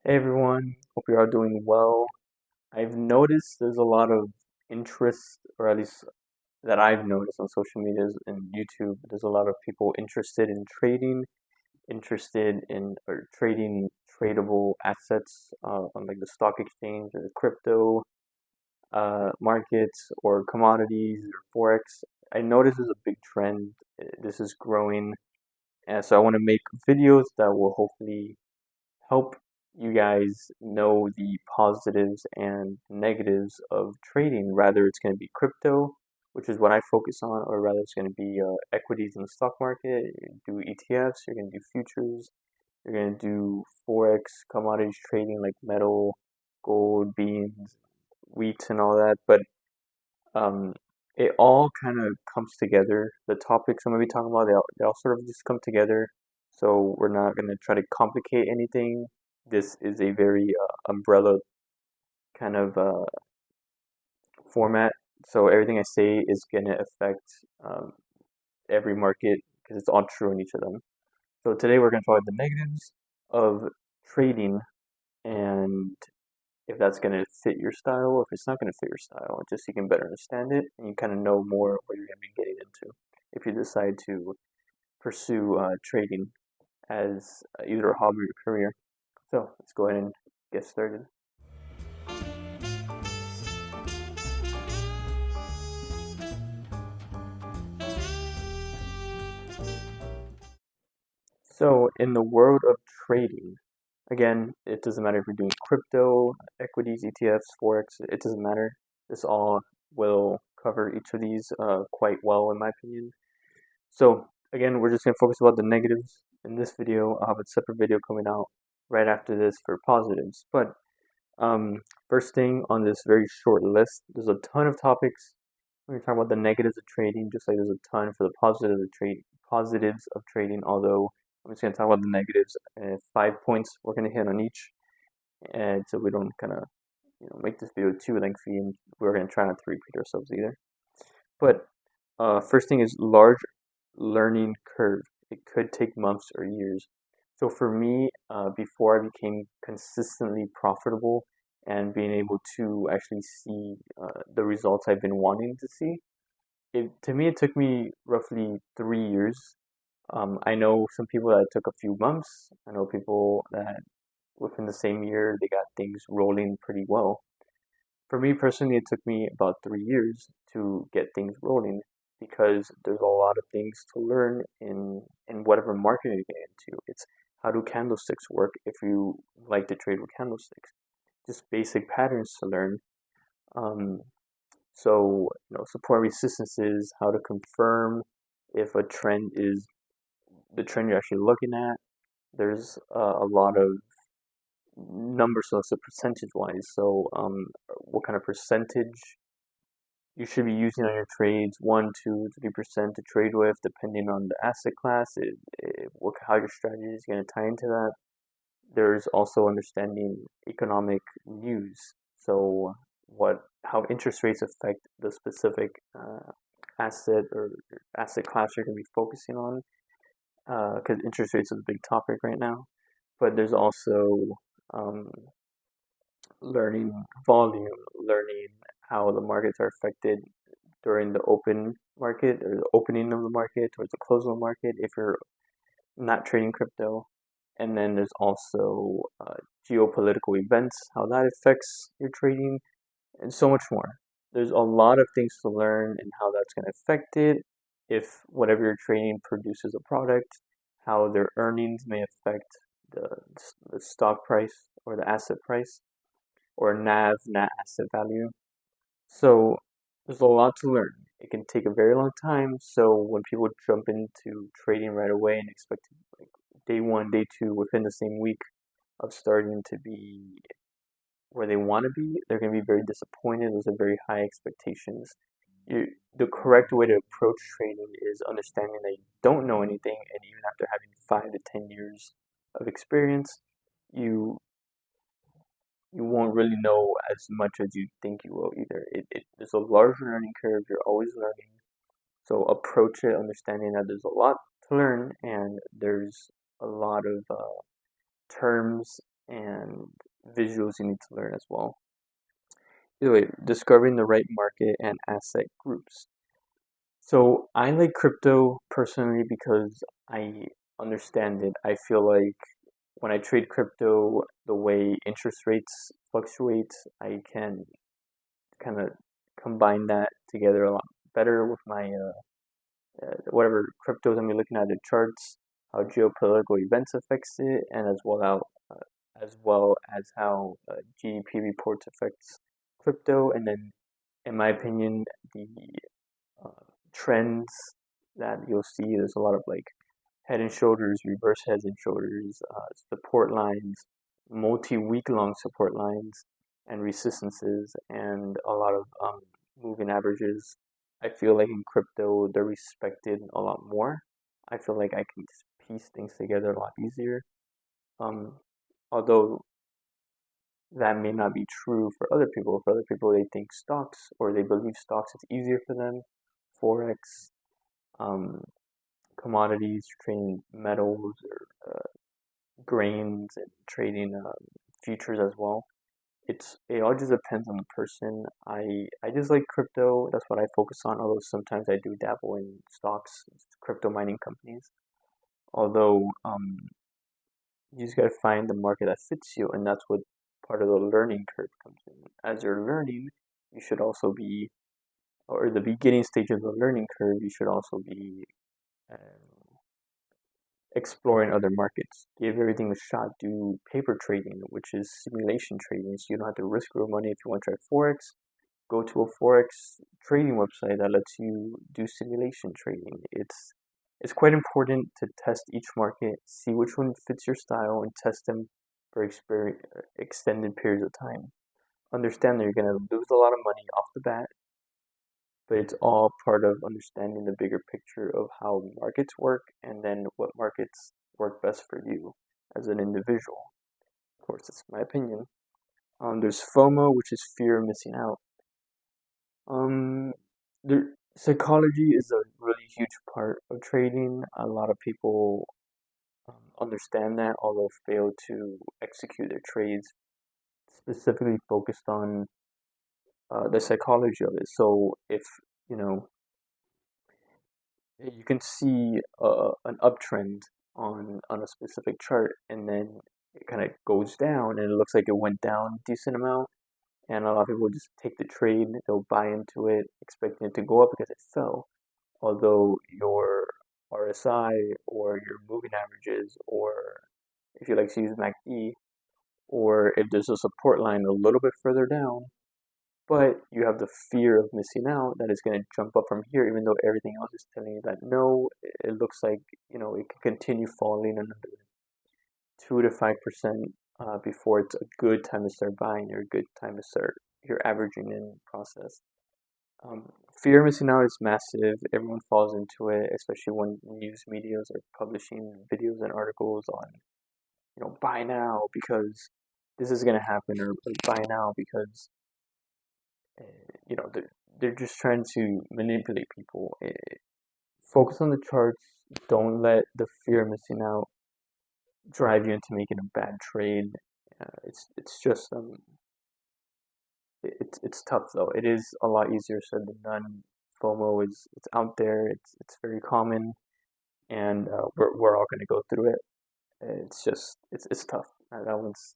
Hey everyone, hope you're all doing well. I've noticed there's a lot of interest, or at least that I've noticed on social media and YouTube. There's a lot of people interested in trading, interested in or trading tradable assets on like the stock exchange or the crypto markets or commodities or forex. I notice there's a big trend. This is growing, and so I want to make videos that will hopefully help you guys know the positives and negatives of trading. Rather, it's going to be crypto, which is what I focus on, or rather, it's going to be equities in the stock market. You do ETFs, you're going to do futures, you're going to do forex, commodities trading like metal, gold, beans, wheat, and all that. But um, it all kind of comes together. The topics I'm going to be talking about, they all sort of just come together. So we're not going to try to complicate anything. This is a very umbrella kind of format. So everything I say is going to affect um, every market because it's all true in each of them. So today we're going to talk about the negatives of trading and if that's going to fit your style or if it's not going to fit your style, just so you can better understand it and you kind of know more what you're going to be getting into if you decide to pursue trading as either a hobby or career. So let's go ahead and get started. So in the world of trading, again, it doesn't matter if you're doing crypto, equities, ETFs, forex, it doesn't matter. This all will cover each of these quite well, in my opinion. So again, we're just going to focus about the negatives in this video. I'll have a separate video coming out right after this for positives. But first thing on this very short list, there's a ton of topics. We're talking about the negatives of trading, just like there's a ton for the positives of trading. Although I'm just going to talk about the negatives. 5 points we're going to hit on each, and so we don't kind of make this video too lengthy, and we're going to try not to repeat ourselves either. But first thing is large learning curve. It could take months or years. So for me, before I became consistently profitable and being able to actually see the results I've been wanting to see, to me it took me roughly 3 years. I know some people that took a few months. I know people that within the same year they got things rolling pretty well. For me personally, it took me about 3 years to get things rolling because there's a lot of things to learn in whatever market you get into. It's how do candlesticks work if you like to trade with candlesticks. Just basic patterns to learn. Um, so, support resistances, how to confirm if a trend is the trend you're actually looking at. There's a lot of numbers, so percentage wise. So, what kind of percentage you should be using on your trades 1, 2, 3% to trade with, depending on the asset class, how your strategy is going to tie into that. There's also understanding economic news. So, how interest rates affect the specific asset or asset class you're going to be focusing on, because interest rates is a big topic right now. But there's also um, learning volume, learning how the markets are affected during the open market or the opening of the market towards the close of the market if you're not trading crypto. And then there's also geopolitical events, how that affects your trading, and so much more. There's a lot of things to learn and how that's going to affect it. If whatever you're trading produces a product, how their earnings may affect the, the stock price or the asset price or NAV, net asset value. So there's a lot to learn. It can take a very long time. So when people jump into trading right away and expect like day one, day two, within the same week of starting to be where they want to be, they're going to be very disappointed. Those are very high expectations. You, the correct way to approach trading is understanding that you don't know anything, and even after having 5 to 10 years of experience, you you won't really know as much as you think you will either. There's a large learning curve. You're always learning. So approach it understanding that there's a lot to learn and there's a lot of terms and visuals you need to learn as well. Either way, discovering the right market and asset groups. So I like crypto personally because I understand it. I feel like when I trade crypto, the way interest rates fluctuate, I can kind of combine that together a lot better with my whatever cryptos I'm looking at the charts, how geopolitical events affects it, and as well as how GDP reports affects crypto, and then in my opinion, the uh, trends that you'll see. There's a lot of like head and shoulders, reverse heads and shoulders, support lines, multi-week long support lines, and resistances, and a lot of moving averages. I feel like in crypto, they're respected a lot more. I feel like I can just piece things together a lot easier. Um, although that may not be true for other people. For other people, they think stocks or they believe stocks is easier for them. Forex, um, commodities, trading metals or grains and trading futures as well. It all just depends on the person. I just like crypto. That's what I focus on. Although sometimes I do dabble in stocks, crypto mining companies. Although you just gotta find the market that fits you, and that's what part of the learning curve comes in. As you're learning, you should also be, or the beginning stage of the learning curve, you should also be um, exploring other markets. Give everything a shot. Do paper trading, which is simulation trading. So you don't have to risk real money if you want to try Forex. Go to a Forex trading website that lets you do simulation trading. It's quite important to test each market, see which one fits your style, and test them for extended periods of time. Understand that you're going to lose a lot of money off the bat, but it's all part of understanding the bigger picture of how markets work and then what markets work best for you as an individual. Of course, it's my opinion. There's FOMO, which is fear of missing out. Um, the psychology is a really huge part of trading. A lot of people understand that, although fail to execute their trades, specifically focused on the psychology of it. So if you know you can see an uptrend on a specific chart, and then it kind of goes down, and it looks like it went down a decent amount. And a lot of people just take the trade, they'll buy into it, expecting it to go up because it fell. Although your RSI or your moving averages, or if you like to use MACD, or if there's a support line a little bit further down, but you have the fear of missing out that it's going to jump up from here, even though everything else is telling you that no, it looks like it can continue falling another 2 to 5% before it's a good time to start buying or a good time to start your averaging in process. Fear of missing out is massive. Everyone falls into it, especially when news medias are publishing videos and articles on, buy now because this is going to happen, or buy now because they're just trying to manipulate people. Focus on the charts. Don't let the fear of missing out drive you into making a bad trade. It's just it's tough though. It is a lot easier said than done. FOMO is it's out there. It's very common, and we're all gonna go through it. It's just it's tough. That one's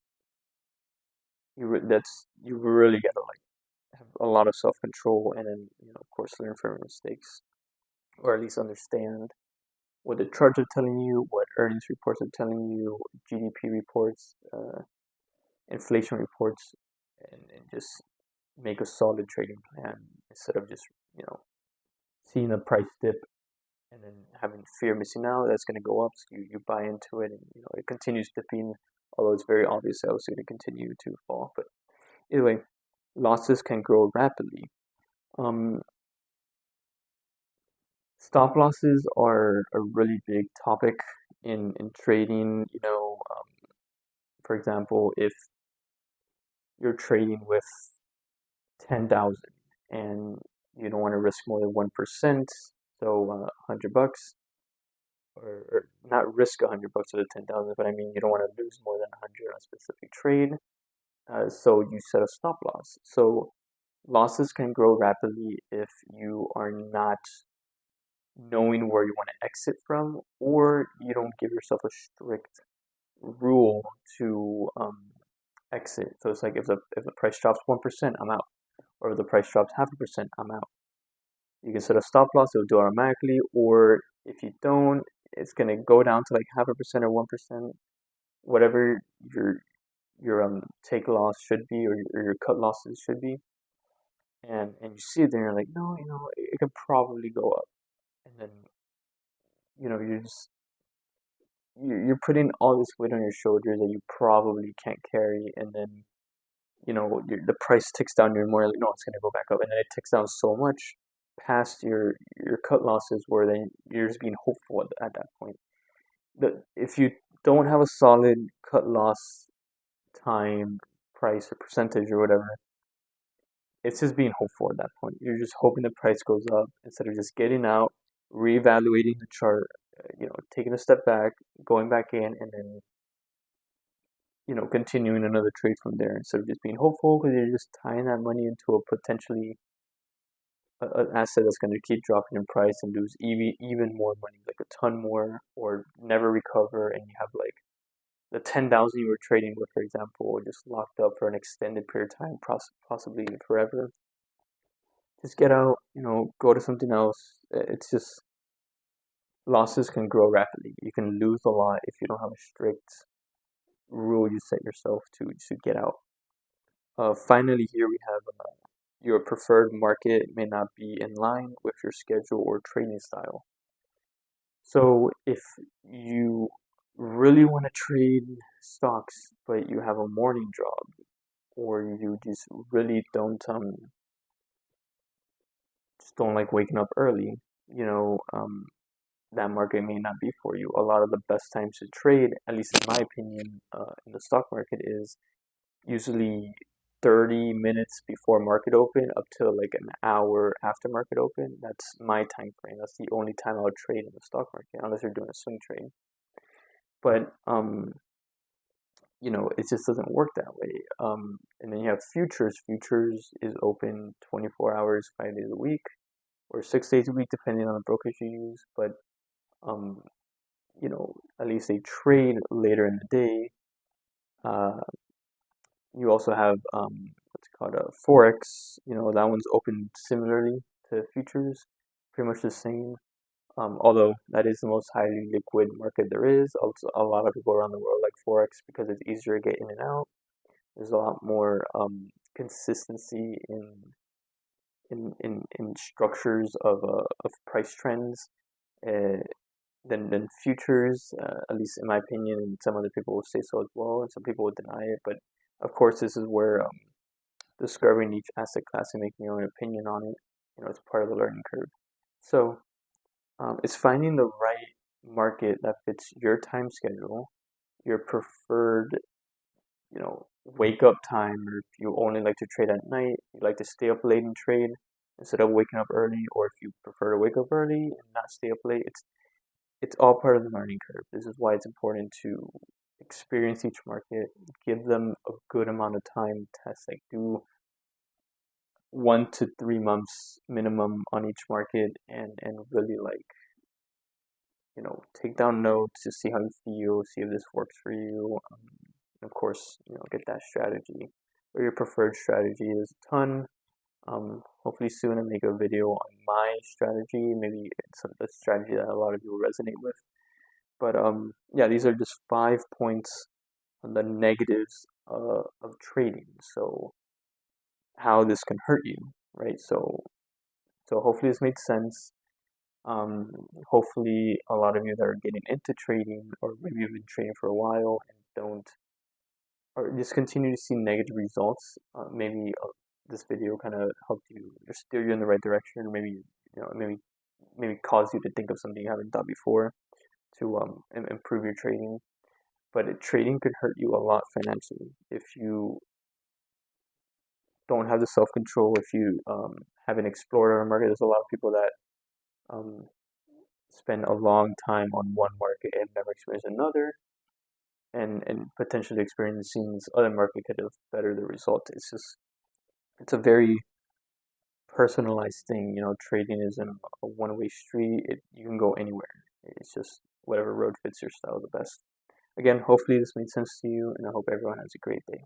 you really gotta like have a lot of self control, and then of course learn from your mistakes, or at least understand what the charts are telling you, what earnings reports are telling you, GDP reports, inflation reports, and just make a solid trading plan instead of just you know seeing a price dip and then having fear missing out that's going to go up. So you buy into it, and it continues dipping, although it's very obvious that it's going to continue to fall. But either way, losses can grow rapidly. Um, Stop losses are a really big topic in trading. For example, if you're trading with 10,000 and you don't want to risk more than 1%, so $100, or not risk 100 bucks of the 10,000, but I mean you don't want to lose more than 100 on a specific trade. So you set a stop loss. So losses can grow rapidly if you are not knowing where you want to exit from, or you don't give yourself a strict rule to exit. So it's like if the price drops 1%, I'm out, or if the price drops 0.5%, I'm out. You can set a stop loss; it'll do it automatically, or if you don't, it's gonna go down to like 0.5% or 1%, whatever your take loss should be, or your cut losses should be. And you see it there, and you're like, no, it could probably go up, and then you're just you're putting all this weight on your shoulders that you probably can't carry, and then the price ticks down. You're more like, no, it's going to go back up, and then it ticks down so much past your cut losses, where then you're just being hopeful at that point. If you don't have a solid cut loss time, price, or percentage or whatever, it's just being hopeful at that point. You're just hoping the price goes up instead of just getting out, reevaluating the chart, taking a step back, going back in, and then continuing another trade from there instead of just being hopeful, because you're just tying that money into a potentially an asset that's going to keep dropping in price and lose even more money, like a ton more, or never recover, and you have like the 10,000 you were trading with, for example, just locked up for an extended period of time, possibly even forever. Just get out, go to something else. It's just losses can grow rapidly. You can lose a lot if you don't have a strict rule you set yourself to get out. Finally, here we have your preferred market may not be in line with your schedule or trading style. So if you really want to trade stocks, but you have a morning job, or you just really don't like waking up early, that market may not be for you. A lot of the best times to trade, at least in my opinion, in the stock market is usually 30 minutes before market open up to like an hour after market open. That's my time frame. That's the only time I would trade in the stock market, unless you're doing a swing trade. But it just doesn't work that way. And then you have futures. Futures is open 24 hours, 5 days a week, or 6 days a week, depending on the brokerage you use. But um, at least they trade later in the day. Uh, you also have what's called a forex. That one's open similarly to futures, pretty much the same. Although that is the most highly liquid market there is. Also, a lot of people around the world like forex because it's easier to get in and out. There's a lot more consistency in structures of price trends. Uh, than futures, at least in my opinion, and some other people will say so as well, and some people would deny it. But of course, this is where discovering each asset class and making your own opinion on it, it's part of the learning curve. So it's finding the right market that fits your time schedule, your preferred, wake up time, or if you only like to trade at night, you like to stay up late and trade instead of waking up early, or if you prefer to wake up early and not stay up late. It's all part of the learning curve. This is why it's important to experience each market, give them a good amount of time to test, like do 1 to 3 months minimum on each market, and really like take down notes to see how you feel, see if this works for you. And of course, get that strategy or your preferred strategy is a ton. Hopefully soon I make a video on my strategy. Maybe it's a strategy that a lot of you will resonate with. But yeah, these are just 5 points on the negatives of trading. So how this can hurt you, right? So hopefully this made sense. Hopefully a lot of you that are getting into trading, or maybe you've been trading for a while and don't, or just continue to see negative results, maybe this video kind of helped you or steer you in the right direction, or maybe maybe cause you to think of something you haven't thought before to improve your trading. But trading could hurt you a lot financially if you don't have the self control. If you haven't explored our market, there's a lot of people that um, spend a long time on one market and never experience another, and potentially experiencing this other market could have better the result. It's a very personalized thing. Trading isn't a one-way street. You can go anywhere. It's just whatever road fits your style the best. Again, hopefully this made sense to you, and I hope everyone has a great day.